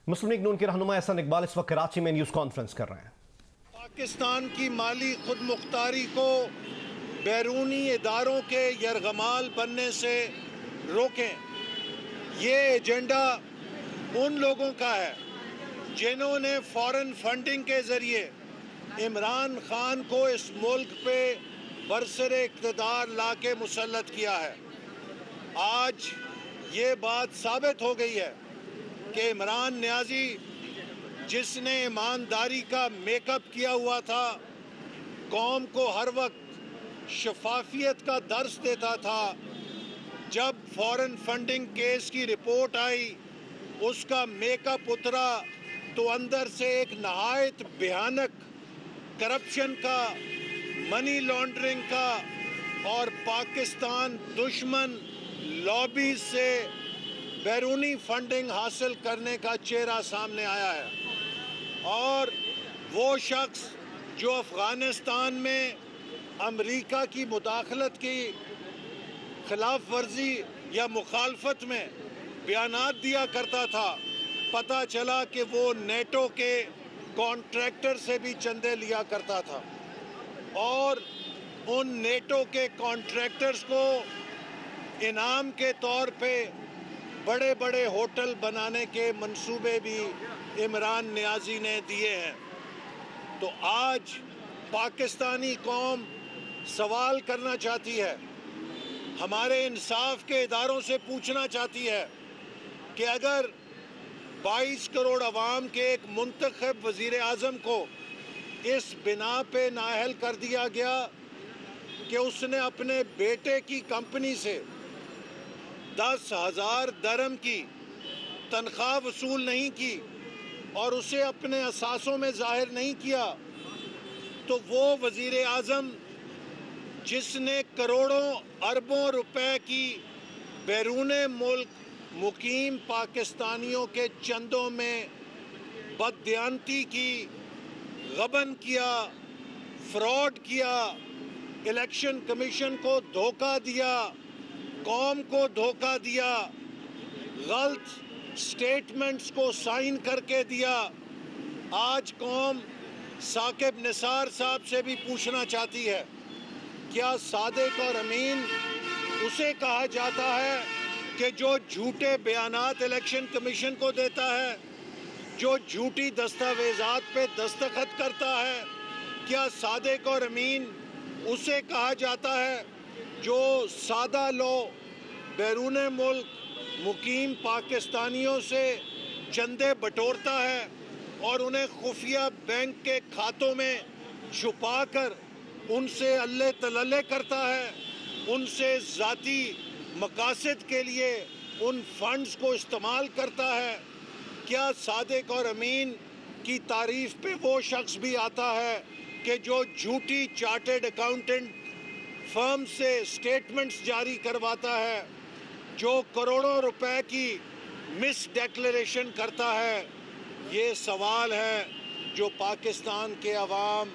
مسلم league نون کے رہنما احسان اقبال اس وقت کراچی میں نیوز کانفرنس کر رہے ہیں۔ پاکستان کی مالی خود مختاری کو بیرونی اداروں کے یرغمال بننے سے روکیں۔ یہ ایجنڈا ان لوگوں کا ہے جنہوں نے فارن فنڈنگ کے ذریعے عمران خان کو اس ملک پہ برسر اقتدار لا کے مسلط کیا ہے۔ آج یہ بات ثابت ہو گئی ہے کہ عمران نیازی جس نے ایمانداری کا میک اپ کیا ہوا تھا، قوم کو ہر وقت شفافیت کا درس دیتا تھا، جب فارن فنڈنگ کیس کی رپورٹ آئی اس کا میک اپ اترا تو اندر سے ایک نہایت بھیانک کرپشن کا، منی لانڈرنگ کا اور پاکستان دشمن لابیز سے بیرونی فنڈنگ حاصل کرنے کا چہرہ سامنے آیا ہے۔ اور وہ شخص جو افغانستان میں امریکہ کی مداخلت کی خلاف ورزی یا مخالفت میں بیانات دیا کرتا تھا، پتہ چلا کہ وہ نیٹو کے کانٹریکٹر سے بھی چندے لیا کرتا تھا اور ان نیٹو کے کانٹریکٹرز کو انعام کے طور پہ بڑے بڑے ہوٹل بنانے کے منصوبے بھی عمران نیازی نے دیے ہیں۔ تو آج پاکستانی قوم سوال کرنا چاہتی ہے، ہمارے انصاف کے اداروں سے پوچھنا چاہتی ہے کہ اگر 22 کروڑ عوام کے ایک منتخب وزیر اعظم کو اس بنا پہ نااہل کر دیا گیا کہ اس نے اپنے بیٹے کی کمپنی سے 10,000 درہم کی تنخواہ وصول نہیں کی اور اسے اپنے اثاثوں میں ظاہر نہیں کیا، تو وہ وزیر اعظم جس نے کروڑوں اربوں روپے کی بیرون ملک مقیم پاکستانیوں کے چندوں میں بددیانتی کی، غبن کیا، فراڈ کیا، الیکشن کمیشن کو دھوکہ دیا، قوم کو دھوکہ دیا، غلط سٹیٹمنٹس کو سائن کر کے دیا، آج قوم ثاقب نثار صاحب سے بھی پوچھنا چاہتی ہے، کیا صادق اور امین اسے کہا جاتا ہے کہ جو جھوٹے بیانات الیکشن کمیشن کو دیتا ہے، جو جھوٹی دستاویزات پہ دستخط کرتا ہے؟ کیا صادق اور امین اسے کہا جاتا ہے جو سادہ لوگ بیرون ملک مقیم پاکستانیوں سے چندے بٹورتا ہے اور انہیں خفیہ بینک کے کھاتوں میں چھپا کر ان سے اللہ تللے کرتا ہے، ان سے ذاتی مقاصد کے لیے ان فنڈز کو استعمال کرتا ہے؟ کیا صادق اور امین کی تعریف پہ وہ شخص بھی آتا ہے کہ جو جھوٹی چارٹرڈ اکاؤنٹنٹ فرم سے سٹیٹمنٹس جاری کرواتا ہے، جو کروڑوں روپے کی مس ڈیکلیریشن کرتا ہے؟ یہ سوال ہے جو پاکستان کے عوام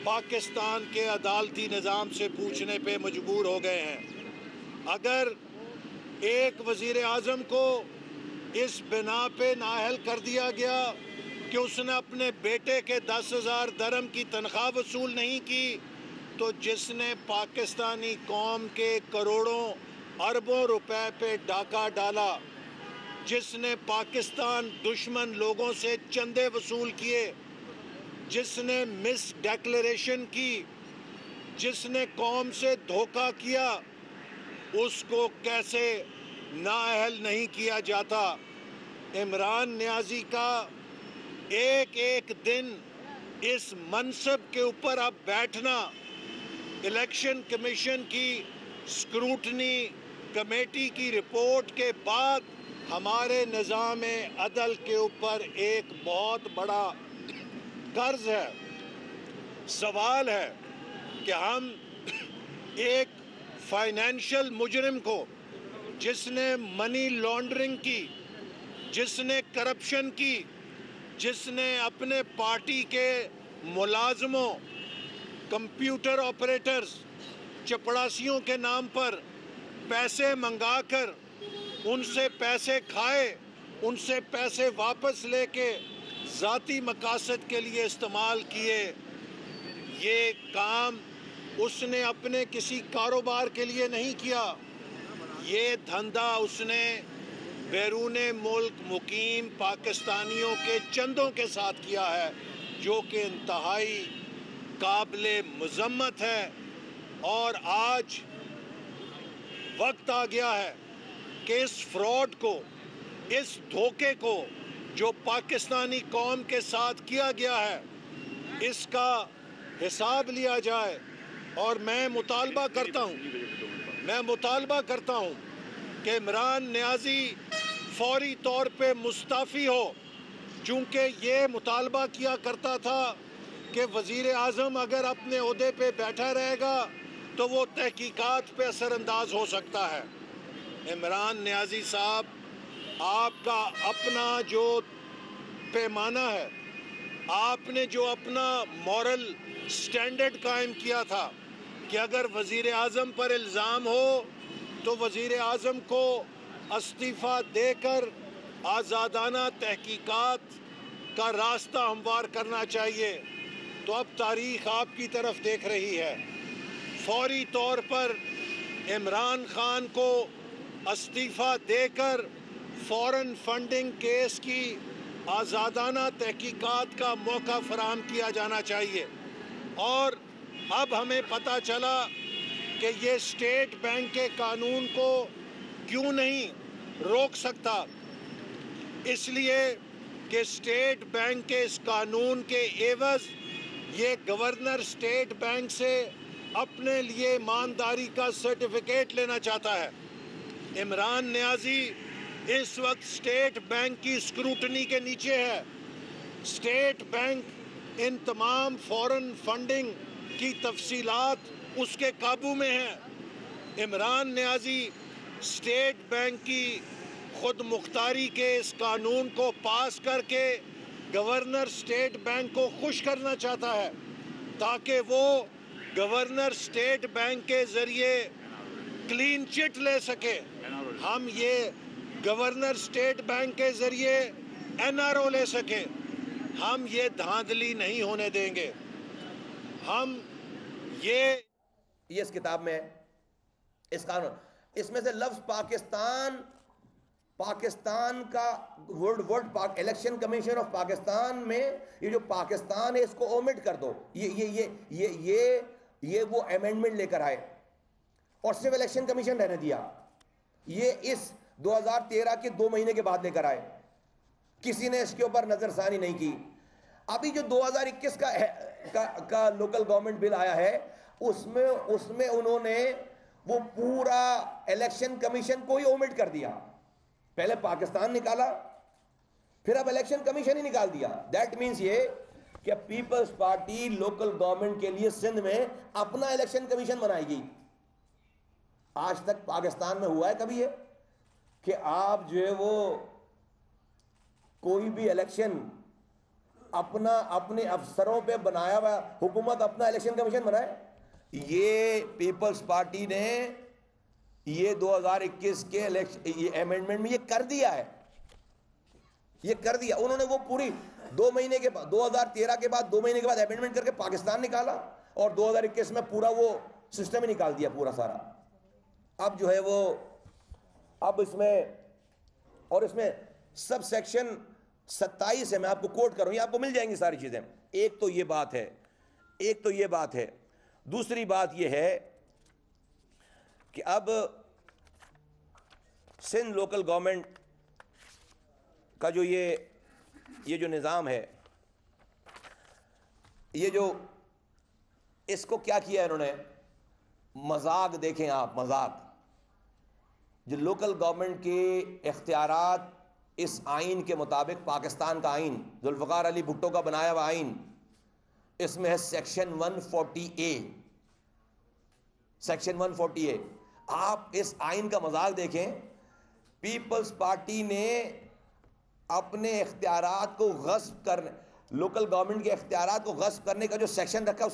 پاکستان کے عدالتی نظام سے پوچھنے پہ مجبور ہو گئے ہیں۔ اگر ایک وزیر اعظم کو اس بنا پہ نااہل کر دیا گیا کہ اس نے اپنے بیٹے کے 10,000 درہم کی تنخواہ وصول نہیں کی، تو جس نے پاکستانی قوم کے کروڑوں اربوں روپے پہ ڈاکہ ڈالا، جس نے پاکستان دشمن لوگوں سے چندے وصول کیے، جس نے مس ڈیکلیریشن کی، جس نے قوم سے دھوکہ کیا، اس کو کیسے نااہل نہیں کیا جاتا؟ عمران نیازی کا ایک ایک دن اس منصب کے اوپر اب بیٹھنا الیکشن کمیشن کی اسکروٹنی کمیٹی کی رپورٹ کے بعد ہمارے نظام عدل کے اوپر ایک بہت بڑا قرض ہے۔ سوال ہے کہ ہم ایک فائنینشل مجرم کو، جس نے منی لانڈرنگ کی، جس نے کرپشن کی، جس نے اپنے پارٹی کے ملازموں، کمپیوٹر آپریٹرز، چپڑاسیوں کے نام پر پیسے منگا کر ان سے پیسے کھائے ان سے پیسے واپس لے کے ذاتی مقاصد کے لیے استعمال کیے. یہ کام اس نے اپنے کسی کاروبار کے لیے نہیں کیا. یہ دھندا اس نے بیرون ملک مقیم پاکستانیوں کے چندوں کے ساتھ کیا ہے، جو کہ انتہائی قابل مذمت ہے. اور آج وقت آ گیا ہے کہ اس فراڈ کو، اس دھوکے کو جو پاکستانی قوم کے ساتھ کیا گیا ہے، اس کا حساب لیا جائے. اور میں مطالبہ کرتا ہوں کہ عمران نیازی فوری طور پہ مستعفی ہو، چونکہ یہ مطالبہ کیا کرتا تھا کہ وزیر اعظم اگر اپنے عہدے پہ بیٹھا رہے گا تو وہ تحقیقات پہ اثر انداز ہو سکتا ہے. عمران نیازی صاحب، آپ کا اپنا جو پیمانہ ہے، آپ نے جو اپنا مورل سٹینڈرڈ قائم کیا تھا کہ اگر وزیر اعظم پر الزام ہو تو وزیر اعظم کو استعفیٰ دے کر آزادانہ تحقیقات کا راستہ ہموار کرنا چاہیے. تو اب تاریخ آپ کی طرف دیکھ رہی ہے. فوری طور پر عمران خان کو استعفیٰ دے کر فورن فنڈنگ کیس کی آزادانہ تحقیقات کا موقع فراہم کیا جانا چاہیے. اور اب ہمیں پتہ چلا کہ یہ اسٹیٹ بینک کے قانون کو کیوں نہیں روک سکتا. اس لیے کہ اسٹیٹ بینک کے اس قانون کے عوض یہ گورنر اسٹیٹ بینک سے اپنے لیے ایمانداری کا سرٹیفکیٹ لینا چاہتا ہے. عمران نیازی اس وقت اسٹیٹ بینک کی اسکروٹنی کے نیچے ہے. اسٹیٹ بینک ان تمام فورن فنڈنگ کی تفصیلات اس کے قابو میں ہیں. عمران نیازی اسٹیٹ بینک کی خود مختاری کے اس قانون کو پاس کر کے گورنر اسٹیٹ بینک کو خوش کرنا چاہتا ہے تاکہ وہ گورنر اسٹیٹ بینک کے ذریعے کلین چٹ لے سکے. ہم یہ گورنر اسٹیٹ بینک کے ذریعے NRO لے سکے. ہم یہ دھاندلی نہیں ہونے دیں گے. ہم یہ اس کتاب میں اس قانون، اس میں سے لفظ پاکستان کا word election commission of Pakistan میں یہ جو پاکستان ہے اس کو اومٹ کر دو. یہ وہ امینڈمنٹ لے کر آئے اور صرف الیکشن کمیشن رہنے دیا. یہ اس 2013 کے 2 مہینے کے بعد لے کر آئے. کسی نے اس کے اوپر نظر ثانی نہیں کی. ابھی جو 2021 کا لوکل گورنمنٹ بل آیا ہے اس میں انہوں نے وہ پورا الیکشن کمیشن کو ہی اومٹ کر دیا. پہلے پاکستان نکالا، پھر اب الیکشن کمیشن ہی نکال دیا. دیٹ مینس یہ کہ پیپلز پارٹی لوکل گورنمنٹ کے لیے سندھ میں اپنا الیکشن کمیشن بنائے گی. آج تک پاکستان میں ہوا ہے کبھی یہ کہ آپ جو ہے وہ کوئی بھی الیکشن اپنے افسروں پہ بنایا ہوا حکومت اپنا الیکشن کمیشن بنائے؟ یہ پیپلز پارٹی نے یہ 2021 کے امینڈمنٹ میں یہ کر دیا ہے. یہ کر دیا انہوں نے. وہ پوری 2 مہینے کے بعد 2013 کے بعد 2 مہینے کے بعد امینڈمنٹ کر کے پاکستان نکالا اور 2021 میں پورا وہ سسٹم ہی نکال دیا پورا سارا. اب جو ہے وہ اب اس میں سب سیکشن 27 ہے. میں آپ کو کوٹ کروں، یہ آپ کو مل جائیں گی ساری چیزیں. ایک تو یہ بات ہے. دوسری بات یہ ہے کہ اب سندھ لوکل گورنمنٹ کا جو یہ جو نظام ہے، یہ جو اس کو کیا کیا انہوں نے، مذاق دیکھیں آپ، مذاق. جو لوکل گورنمنٹ کے اختیارات اس آئین کے مطابق، پاکستان کا آئین ذوالفقار علی بھٹو کا بنایا ہوا آئین، اس میں ہے سیکشن 140A. Section 140A. آپ اس آئین کا مذاق دیکھیں. پیپلز پارٹی نے اپنے اختیارات کو غصب کرنے، لوکل گورنمنٹ کے اختیارات کو غصب کرنے کا جو سیکشن رکھا ہے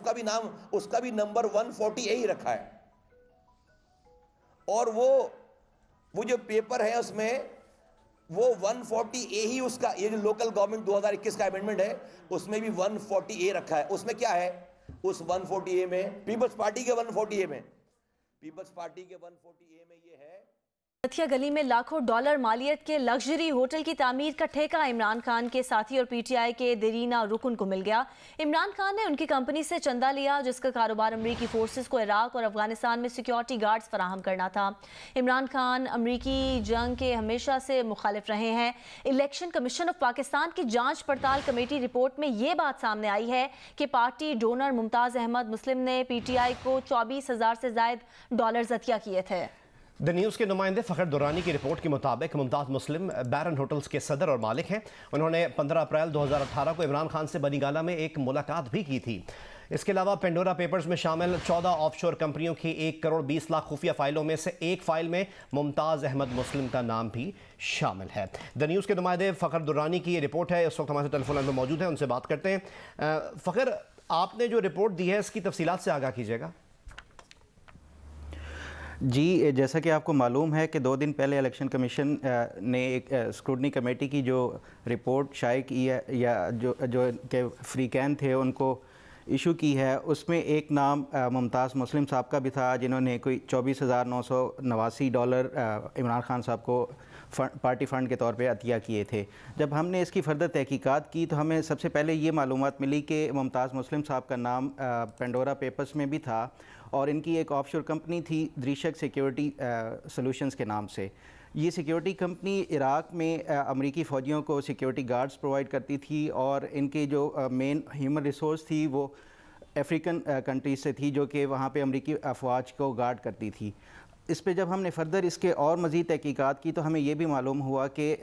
اس کا بھی نمبر 140A ہی رکھا ہے. اور وہ جو پیپر ہے اس میں وہ 140A ہی اس کا، یہ جو لوکل گورنمنٹ 2021 کا امینڈمنٹ ہے اس میں بھی 140A رکھا ہے. اس میں کیا ہے؟ اس 140A میں پیپلز پارٹی کے 140A میں یہ ہے نتھیا گلی میں لاکھوں ڈالر مالیت کے لگژری ہوٹل کی تعمیر کا ٹھیکہ عمران خان کے ساتھی اور پی ٹی آئی کے دیرینہ رکن کو مل گیا. عمران خان نے ان کی کمپنی سے چندہ لیا جس کا کاروبار امریکی فورسز کو عراق اور افغانستان میں سیکیورٹی گارڈز فراہم کرنا تھا. عمران خان امریکی جنگ کے ہمیشہ سے مخالف رہے ہیں. الیکشن کمیشن آف پاکستان کی جانچ پڑتال کمیٹی رپورٹ میں یہ بات سامنے آئی ہے کہ پارٹی ڈونر ممتاز احمد مسلم نے پی ٹی آئی کو 24,000 سے زائد ڈالرز عطیہ کیے تھے. دی نیوز کے نمائندے فخر درانی کی رپورٹ کے مطابق ممتاز مسلم بیرن ہوٹلز کے صدر اور مالک ہیں. انہوں نے 15 اپریل 2018 کو عمران خان سے بنی گالہ میں ایک ملاقات بھی کی تھی. اس کے علاوہ پینڈورا پیپرز میں شامل 14 آف شور کمپنیوں کی 1 کروڑ 20 لاکھ خفیہ فائلوں میں سے ایک فائل میں ممتاز احمد مسلم کا نام بھی شامل ہے. دی نیوز کے نمائندے فخر درانی کی یہ رپورٹ ہے. اس وقت ہمارے ٹیلی فون لائن میں موجود ہیں, ان سے بات کرتے ہیں. فخر, آپ نے جو رپورٹ دی ہے اس کی تفصیلات سے آگاہ کیجیے گا. جی, جیسا کہ آپ کو معلوم ہے کہ 2 دن پہلے الیکشن کمیشن نے ایک اسکروٹنی کمیٹی کی جو رپورٹ شائع کی ہے یا جو کہ فریقین تھے ان کو ایشو کی ہے, اس میں ایک نام ممتاز مسلم صاحب کا بھی تھا جنہوں نے کوئی 24,989 ڈالر عمران خان صاحب کو پارٹی فنڈ کے طور پہ عطیہ کیے تھے. جب ہم نے اس کی فردر تحقیقات کی تو ہمیں سب سے پہلے یہ معلومات ملی کہ ممتاز مسلم صاحب کا نام پینڈورا پیپرز میں بھی تھا اور ان کی ایک آف شور کمپنی تھی دریشک سیکیورٹی سولوشنز کے نام سے. یہ سیکیورٹی کمپنی عراق میں امریکی فوجیوں کو سیکیورٹی گارڈز پرووائڈ کرتی تھی اور ان کے جو مین ہیومن ریسورس تھی وہ افریقن کنٹریز سے تھی جو کہ وہاں پہ امریکی افواج کو گارڈ کرتی تھی. اس پہ جب ہم نے فردر اس کے اور مزید تحقیقات کی تو ہمیں یہ بھی معلوم ہوا کہ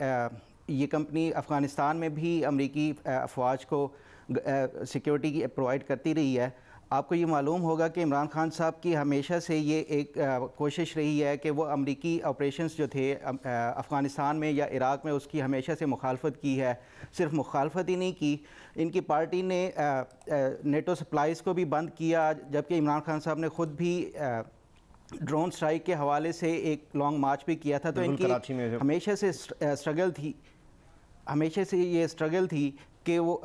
یہ کمپنی افغانستان میں بھی امریکی افواج کو سیکیورٹی پرووائڈ کرتی رہی ہے. آپ کو یہ معلوم ہوگا کہ عمران خان صاحب کی ہمیشہ سے یہ ایک کوشش رہی ہے کہ وہ امریکی آپریشنز جو تھے افغانستان میں یا عراق میں اس کی ہمیشہ سے مخالفت کی ہے. صرف مخالفت ہی نہیں کی, ان کی پارٹی نے نیٹو سپلائز کو بھی بند کیا, جبکہ عمران خان صاحب نے خود بھی ڈرون سٹرائک کے حوالے سے ایک لانگ مارچ بھی کیا تھا. تو ان کی ہمیشہ سے اسٹرگل تھی کہ وہ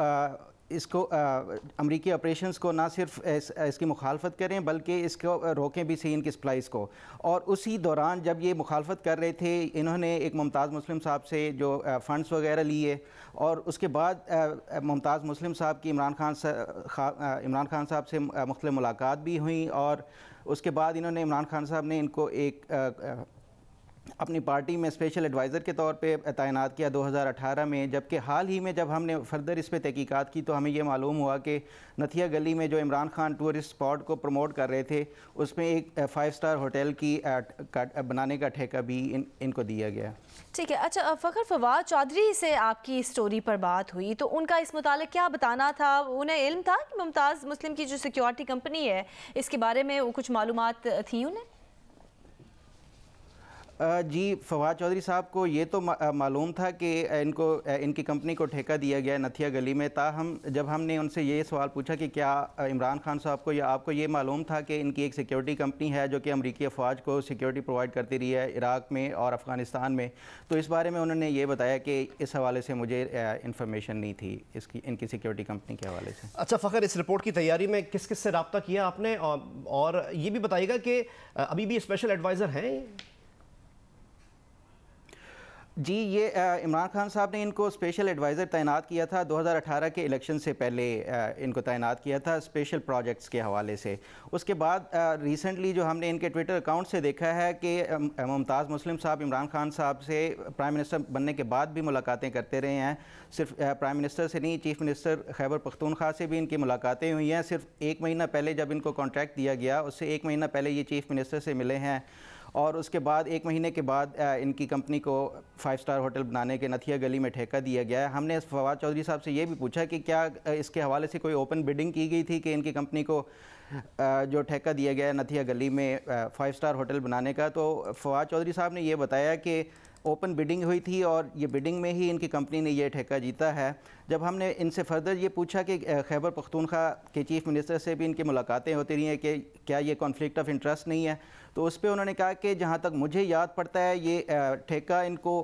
اس کو امریکی آپریشنز کو نہ صرف اس کی مخالفت کریں بلکہ اس کو روکیں بھی صحیح ان کی سپلائز کو. اور اسی دوران جب یہ مخالفت کر رہے تھے انہوں نے ایک ممتاز مسلم صاحب سے جو فنڈز وغیرہ لیے اور اس کے بعد ممتاز مسلم صاحب کی عمران خان صاحب سے مختلف ملاقات بھی ہوئیں اور اس کے بعد انہوں نے عمران خان صاحب نے ان کو ایک اپنی پارٹی میں اسپیشل ایڈوائزر کے طور پہ تعینات کیا 2018 میں. جبکہ حال ہی میں جب ہم نے فردر اس پہ تحقیقات کی تو ہمیں یہ معلوم ہوا کہ نتھیا گلی میں جو عمران خان ٹورسٹ اسپاٹ کو پروموٹ کر رہے تھے اس میں ایک 5 اسٹار ہوٹل کی بنانے کا ٹھیکہ بھی ان کو دیا گیا. ٹھیک ہے. اچھا فخر, فواد چودھری سے آپ کی سٹوری پر بات ہوئی تو ان کا اس متعلق کیا بتانا تھا؟ انہیں علم تھا کہ ممتاز مسلم کی جو سیکیورٹی کمپنی ہے اس کے بارے میں کچھ معلومات تھیں انہیں؟ جی, فواد چودھری صاحب کو یہ تو معلوم تھا کہ ان کی کمپنی کو ٹھیکہ دیا گیا ہے نتھیا گلی میں. تاہم جب ہم نے ان سے یہ سوال پوچھا کہ کیا عمران خان صاحب کو یا آپ کو یہ معلوم تھا کہ ان کی ایک سیکیورٹی کمپنی ہے جو کہ امریکی افواج کو سیکیورٹی پرووائڈ کرتی رہی ہے عراق میں اور افغانستان میں, تو اس بارے میں انہوں نے یہ بتایا کہ اس حوالے سے مجھے انفارمیشن نہیں تھی ان کی سیکیورٹی کمپنی کے حوالے سے. اچھا فخر, اس رپورٹ کی تیاری میں کس کس سے رابطہ کیا آپ نے, اور یہ بھی بتائیے گا کہ ابھی بھی اسپیشل ایڈوائزر ہیں؟ جی, یہ عمران خان صاحب نے ان کو اسپیشل ایڈوائزر تعینات کیا تھا 2018 کے الیکشن سے پہلے ان کو تعینات کیا تھا اسپیشل پروجیکٹس کے حوالے سے. اس کے بعد ریسنٹلی جو ہم نے ان کے ٹویٹر اکاؤنٹ سے دیکھا ہے کہ ممتاز مسلم صاحب عمران خان صاحب سے پرائم منسٹر بننے کے بعد بھی ملاقاتیں کرتے رہے ہیں. صرف پرائم منسٹر سے نہیں, چیف منسٹر خیبر پختونخوا سے بھی ان کی ملاقاتیں ہوئی ہیں. صرف 1 مہینہ پہلے جب ان کو کانٹریکٹ دیا گیا اس سے 1 مہینہ پہلے یہ چیف منسٹر سے ملے ہیں اور اس کے بعد 1 مہینے کے بعد ان کی کمپنی کو 5 اسٹار ہوٹل بنانے کے نتھیا گلی میں ٹھیکہ دیا گیا ہے. ہم نے فواد چودھری صاحب سے یہ بھی پوچھا کہ کیا اس کے حوالے سے کوئی اوپن بڈنگ کی گئی تھی کہ ان کی کمپنی کو جو ٹھیکہ دیا گیا ہے نتھیا گلی میں 5 اسٹار ہوٹل بنانے کا, تو فواد چودھری صاحب نے یہ بتایا کہ اوپن بڈنگ ہوئی تھی اور یہ بڈنگ میں ہی ان کی کمپنی نے یہ ٹھیکہ جیتا ہے. جب ہم نے ان سے فردر یہ پوچھا کہ خیبر پختونخوا کے چیف منسٹر سے بھی ان کی ملاقاتیں ہوتی رہی ہیں کہ کیا یہ کانفلکٹ آف انٹرسٹ نہیں ہے, تو اس پہ انہوں نے کہا کہ جہاں تک مجھے یاد پڑتا ہے یہ ٹھیکہ ان کو